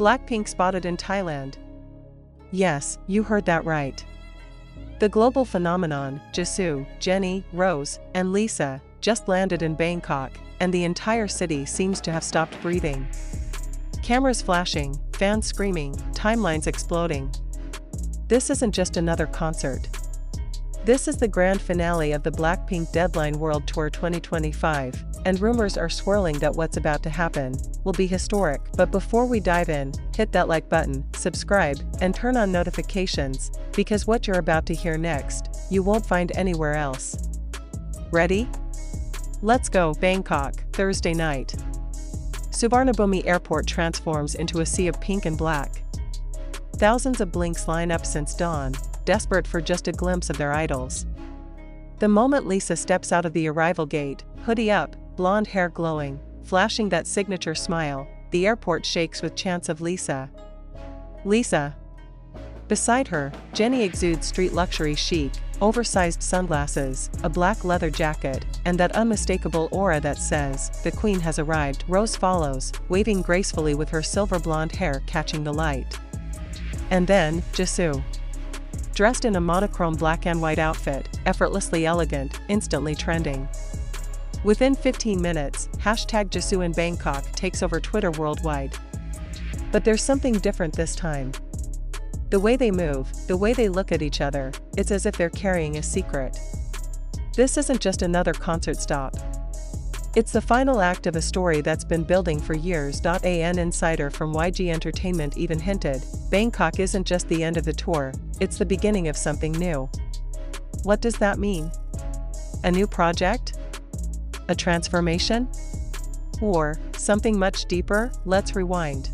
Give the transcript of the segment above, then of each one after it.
Blackpink spotted in Thailand. Yes, you heard that right. The global phenomenon, Jisoo, Jennie, Rosé, and Lisa, just landed in Bangkok, and the entire city seems to have stopped breathing. Cameras flashing, fans screaming, timelines exploding. This isn't just another concert. This is the grand finale of the Blackpink Deadline World Tour 2025, and rumors are swirling that what's about to happen will be historic. But before we dive in, hit that like button, subscribe, and turn on notifications, because what you're about to hear next, you won't find anywhere else. Ready? Let's go. Bangkok, Thursday night. Suvarnabhumi Airport transforms into a sea of pink and black. Thousands of blinks line up since dawn, desperate for just a glimpse of their idols. The moment Lisa steps out of the arrival gate, hoodie up, blonde hair glowing, flashing that signature smile, the airport shakes with chants of Lisa. Lisa. Beside her, Jennie exudes street luxury chic, oversized sunglasses, a black leather jacket, and that unmistakable aura that says, "The Queen has arrived." Rosé follows, waving gracefully with her silver blonde hair catching the light. And then, Jisoo. Dressed in a monochrome black and white outfit, effortlessly elegant, instantly trending. Within 15 minutes, #Jisoo in Bangkok takes over Twitter worldwide. But there's something different this time. The way they move, the way they look at each other, it's as if they're carrying a secret. This isn't just another concert stop. It's the final act of a story that's been building for years. An insider from YG Entertainment even hinted, Bangkok isn't just the end of the tour, it's the beginning of something new. What does that mean? A new project? A transformation? Or something much deeper? Let's rewind.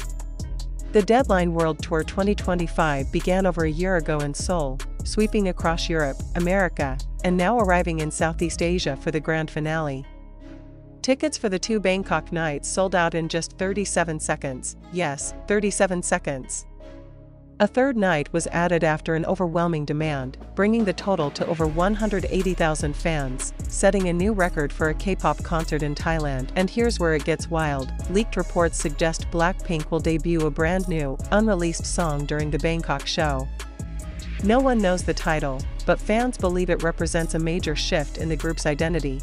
The Deadline World Tour 2025 began over a year ago in Seoul, sweeping across Europe, America, and now arriving in Southeast Asia for the grand finale. Tickets for the 2 Bangkok nights sold out in just 37 seconds. Yes, 37 seconds. A third night was added after an overwhelming demand, bringing the total to over 180,000 fans, setting a new record for a K-pop concert in Thailand. And here's where it gets wild. Leaked reports suggest Blackpink will debut a brand new, unreleased song during the Bangkok show. No one knows the title, but fans believe it represents a major shift in the group's identity.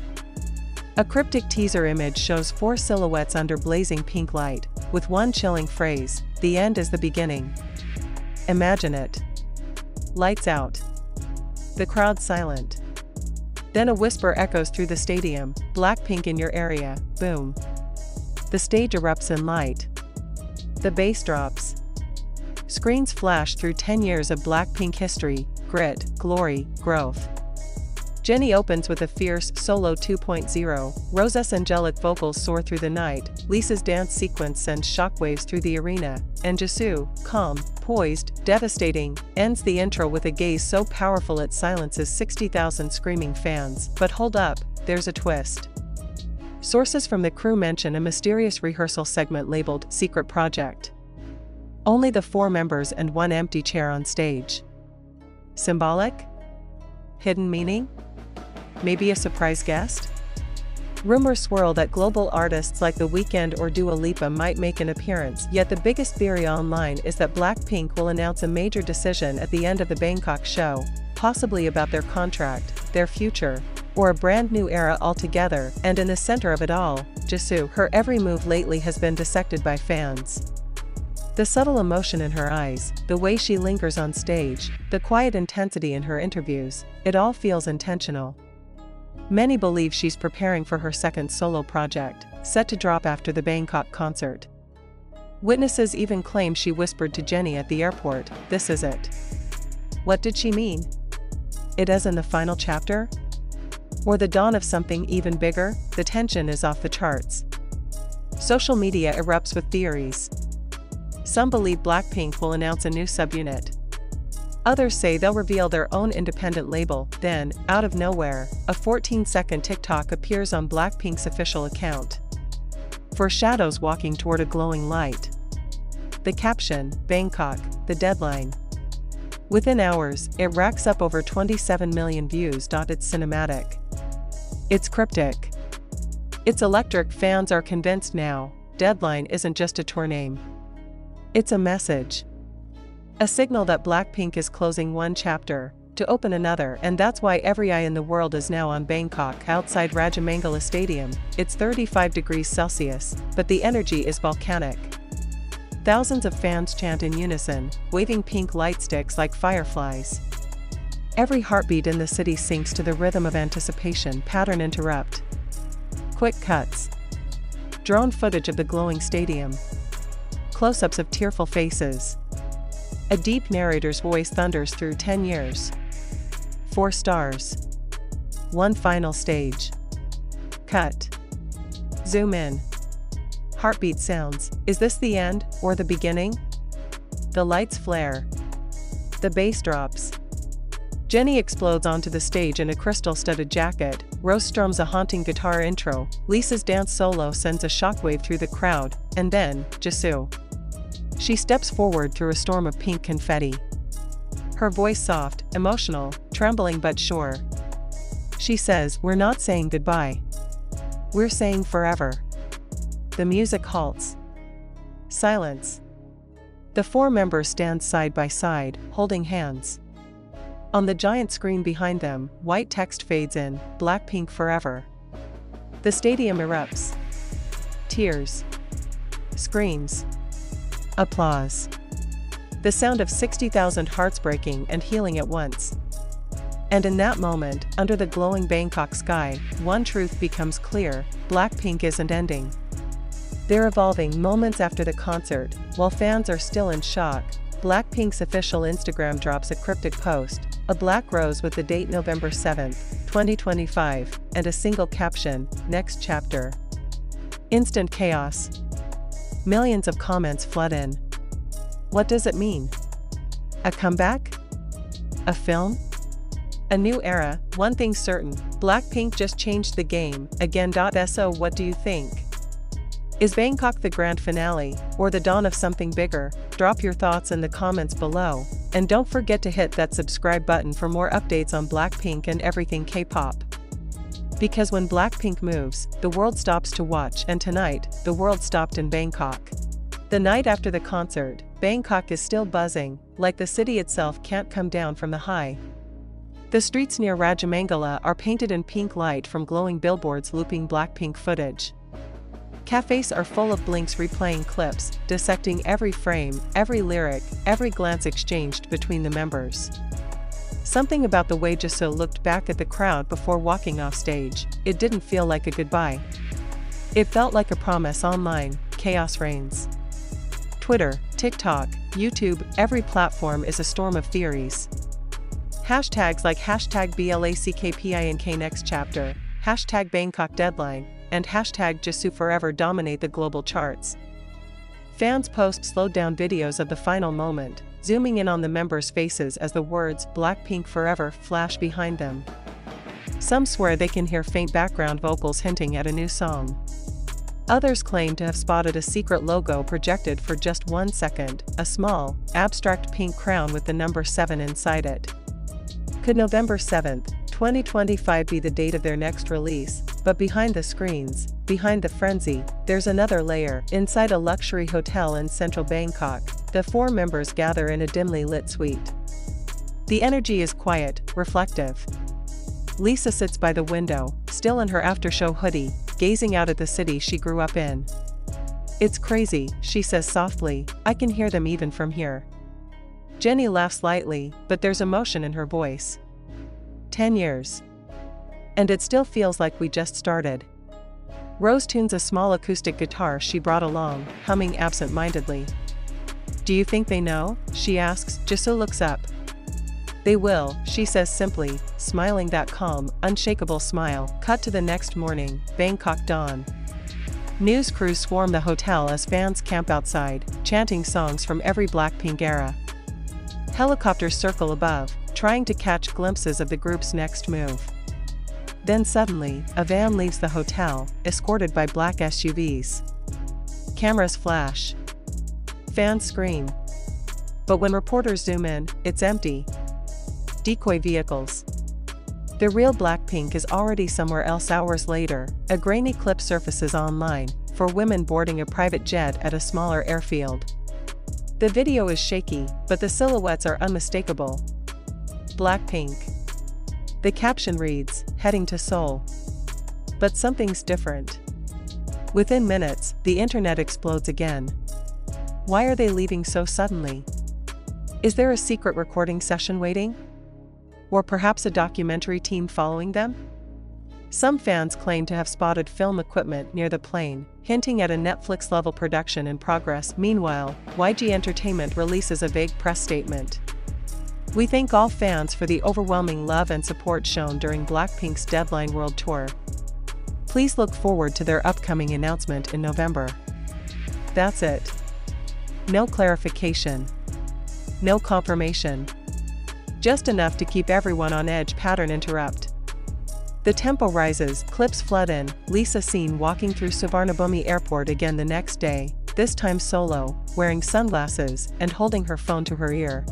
A cryptic teaser image shows 4 silhouettes under blazing pink light, with one chilling phrase, "The end is the beginning." Imagine it. Lights out. The crowd silent. Then a whisper echoes through the stadium, "Blackpink in your area." Boom. The stage erupts in light. The bass drops. Screens flash through 10 years of Blackpink history, grit, glory, growth. Jennie opens with a fierce solo 2.0, Rosé's angelic vocals soar through the night, Lisa's dance sequence sends shockwaves through the arena, and Jisoo, calm, poised, devastating, ends the intro with a gaze so powerful it silences 60,000 screaming fans. But hold up, there's a twist. Sources from the crew mention a mysterious rehearsal segment labeled "Secret Project." Only the 4 members and one empty chair on stage. Symbolic? Hidden meaning? Maybe a surprise guest? Rumors swirl that global artists like The Weeknd or Dua Lipa might make an appearance, yet the biggest theory online is that Blackpink will announce a major decision at the end of the Bangkok show, possibly about their contract, their future, or a brand new era altogether. And in the center of it all, Jisoo. Her every move lately has been dissected by fans. The subtle emotion in her eyes, the way she lingers on stage, the quiet intensity in her interviews, it all feels intentional. Many believe she's preparing for her second solo project, set to drop after the Bangkok concert. Witnesses even claim she whispered to Jennie at the airport, "This is it." What did she mean? It as in the final chapter? Or the dawn of something even bigger? The tension is off the charts. Social media erupts with theories. Some believe Blackpink will announce a new subunit. Others say they'll reveal their own independent label. Then, out of nowhere, a 14-second TikTok appears on Blackpink's official account. 4 shadows walking toward a glowing light. The caption, "Bangkok, the deadline." Within hours, it racks up over 27 million views. It's cinematic. It's cryptic. It's electric. Fans are convinced now, Deadline isn't just a tour name. It's a message. A signal that BLACKPINK is closing one chapter to open another, and that's why every eye in the world is now on Bangkok outside Rajamangala Stadium. It's 35 degrees Celsius, but the energy is volcanic. Thousands of fans chant in unison, waving pink light sticks like fireflies. Every heartbeat in the city sinks to the rhythm of anticipation. Pattern interrupt. Quick cuts. Drone footage of the glowing stadium. Close-ups of tearful faces. A deep narrator's voice thunders through 10 years. 4 stars. One final stage. Cut. Zoom in. Heartbeat sounds. Is this the end, or the beginning? The lights flare. The bass drops. Jennie explodes onto the stage in a crystal-studded jacket. Rose strums a haunting guitar intro. Lisa's dance solo sends a shockwave through the crowd, and then, Jisoo. She steps forward through a storm of pink confetti. Her voice soft, emotional, trembling but sure. She says, "We're not saying goodbye. We're saying forever." The music halts. Silence. The 4 members stand side by side, holding hands. On the giant screen behind them, white text fades in, "BLACKPINK forever." The stadium erupts. Tears. Screams. Applause. The sound of 60,000 hearts breaking and healing at once. And in that moment, under the glowing Bangkok sky, one truth becomes clear: BLACKPINK isn't ending. They're evolving. Moments after the concert, while fans are still in shock, BLACKPINK's official Instagram drops a cryptic post, a black rose with the date November 7, 2025, and a single caption, "Next chapter." Instant chaos. Millions of comments flood in. What does it mean? A comeback? A film? A new era? One thing's certain, BLACKPINK just changed the game again. So what do you think? Is Bangkok the grand finale, or the dawn of something bigger? Drop your thoughts in the comments below, and don't forget to hit that subscribe button for more updates on BLACKPINK and everything K-pop. Because when BLACKPINK moves, the world stops to watch, and tonight, the world stopped in Bangkok. The night after the concert, Bangkok is still buzzing, like the city itself can't come down from the high. The streets near Rajamangala are painted in pink light from glowing billboards looping BLACKPINK footage. Cafes are full of blinks replaying clips, dissecting every frame, every lyric, every glance exchanged between the members. Something about the way Jisoo looked back at the crowd before walking off stage, it didn't feel like a goodbye. It felt like a promise. Online, chaos reigns. Twitter, TikTok, YouTube, every platform is a storm of theories. Hashtags like #BLACKPINK next chapter, #Bangkok deadline, and #Jisoo forever dominate the global charts. Fans post slowed-down videos of the final moment, zooming in on the members' faces as the words "BLACKPINK forever" flash behind them. Some swear they can hear faint background vocals hinting at a new song. Others claim to have spotted a secret logo projected for just 1 second, a small, abstract pink crown with the number 7 inside it. Could November 7, 2025 be the date of their next release? But behind the screens, behind the frenzy, there's another layer. Inside a luxury hotel in central Bangkok, the 4 members gather in a dimly lit suite. The energy is quiet, reflective. Lisa sits by the window, still in her after-show hoodie, gazing out at the city she grew up in. "It's crazy," she says softly, "I can hear them even from here." Jennie laughs lightly, but there's emotion in her voice. 10 years. And it still feels like we just started. Rose tunes a small acoustic guitar she brought along, humming absent-mindedly. "Do you think they know?" she asks. Jisoo looks up. "They will," she says simply, smiling that calm, unshakable smile. Cut to the next morning, Bangkok dawn. News crews swarm the hotel as fans camp outside, chanting songs from every BLACKPINK era. Helicopters circle above, trying to catch glimpses of the group's next move. Then suddenly, a van leaves the hotel, escorted by black SUVs. Cameras flash. Fans scream. But when reporters zoom in, it's empty. Decoy vehicles. The real BLACKPINK is already somewhere else. Hours later, a grainy clip surfaces online, for women boarding a private jet at a smaller airfield. The video is shaky, but the silhouettes are unmistakable. Blackpink. The caption reads, "Heading to Seoul." But something's different. Within minutes, the internet explodes again. Why are they leaving so suddenly? Is there a secret recording session waiting? Or perhaps a documentary team following them? Some fans claim to have spotted film equipment near the plane, hinting at a Netflix-level production in progress. Meanwhile, YG Entertainment releases a vague press statement. "We thank all fans for the overwhelming love and support shown during Blackpink's Deadline World Tour. Please look forward to their upcoming announcement in November." That's it. No clarification. No confirmation. Just enough to keep everyone on edge. Pattern interrupt. The tempo rises, clips flood in, Lisa seen walking through Suvarnabhumi airport again the next day, this time solo, wearing sunglasses, and holding her phone to her ear.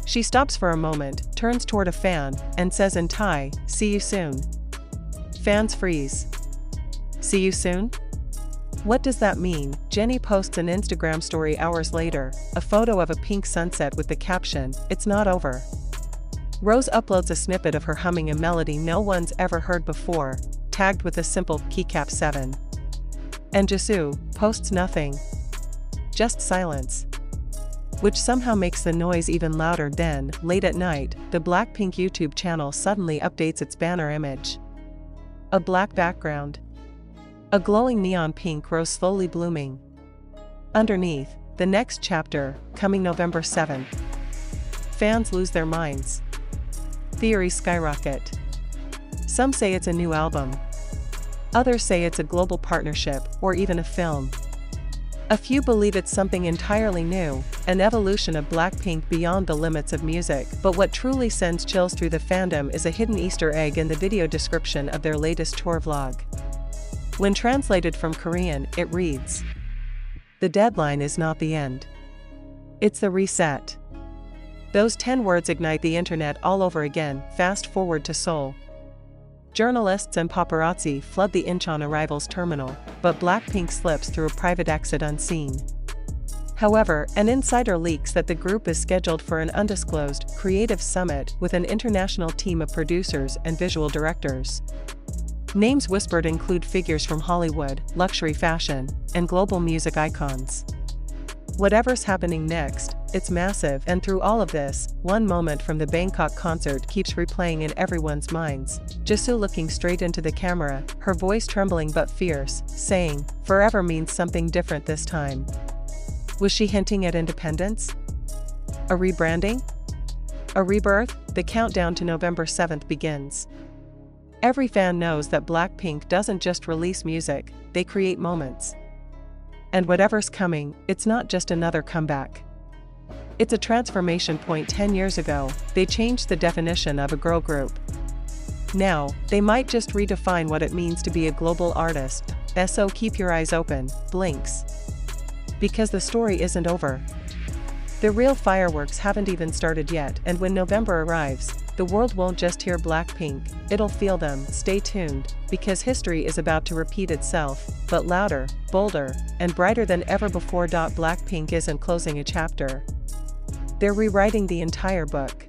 She stops for a moment, turns toward a fan, and says in Thai, "See you soon." Fans freeze. See you soon? What does that mean? Jennie posts an Instagram story hours later, a photo of a pink sunset with the caption, "It's not over." Rose uploads a snippet of her humming a melody no one's ever heard before, tagged with a simple Kpop 7. And Jisoo posts nothing. Just silence. Which somehow makes the noise even louder. Then, late at night, the Blackpink YouTube channel suddenly updates its banner image. A black background. A glowing neon pink rose slowly blooming. Underneath, the next chapter, coming November 7th. Fans lose their minds. Theories skyrocket. Some say it's a new album. Others say it's a global partnership, or even a film. A few believe it's something entirely new, an evolution of Blackpink beyond the limits of music. But what truly sends chills through the fandom is a hidden Easter egg in the video description of their latest tour vlog. When translated from Korean, it reads, "The deadline is not the end. It's the reset." Those 10 words ignite the internet all over again. Fast forward to Seoul. Journalists and paparazzi flood the Incheon arrivals terminal, but Blackpink slips through a private exit unseen. However, an insider leaks that the group is scheduled for an undisclosed, creative summit with an international team of producers and visual directors. Names whispered include figures from Hollywood, luxury fashion, and global music icons. Whatever's happening next, it's massive, and through all of this, one moment from the Bangkok concert keeps replaying in everyone's minds. Jisoo looking straight into the camera, her voice trembling but fierce, saying, "Forever means something different this time." Was she hinting at independence? A rebranding? A rebirth? The countdown to November 7th begins. Every fan knows that Blackpink doesn't just release music, they create moments. And whatever's coming, it's not just another comeback. It's a transformation point. 10 years ago, they changed the definition of a girl group. Now, they might just redefine what it means to be a global artist. So keep your eyes open, blinks. Because the story isn't over. The real fireworks haven't even started yet, and when November arrives, the world won't just hear Blackpink, it'll feel them. Stay tuned, because history is about to repeat itself, but louder, bolder, and brighter than ever before. Blackpink isn't closing a chapter. They're rewriting the entire book.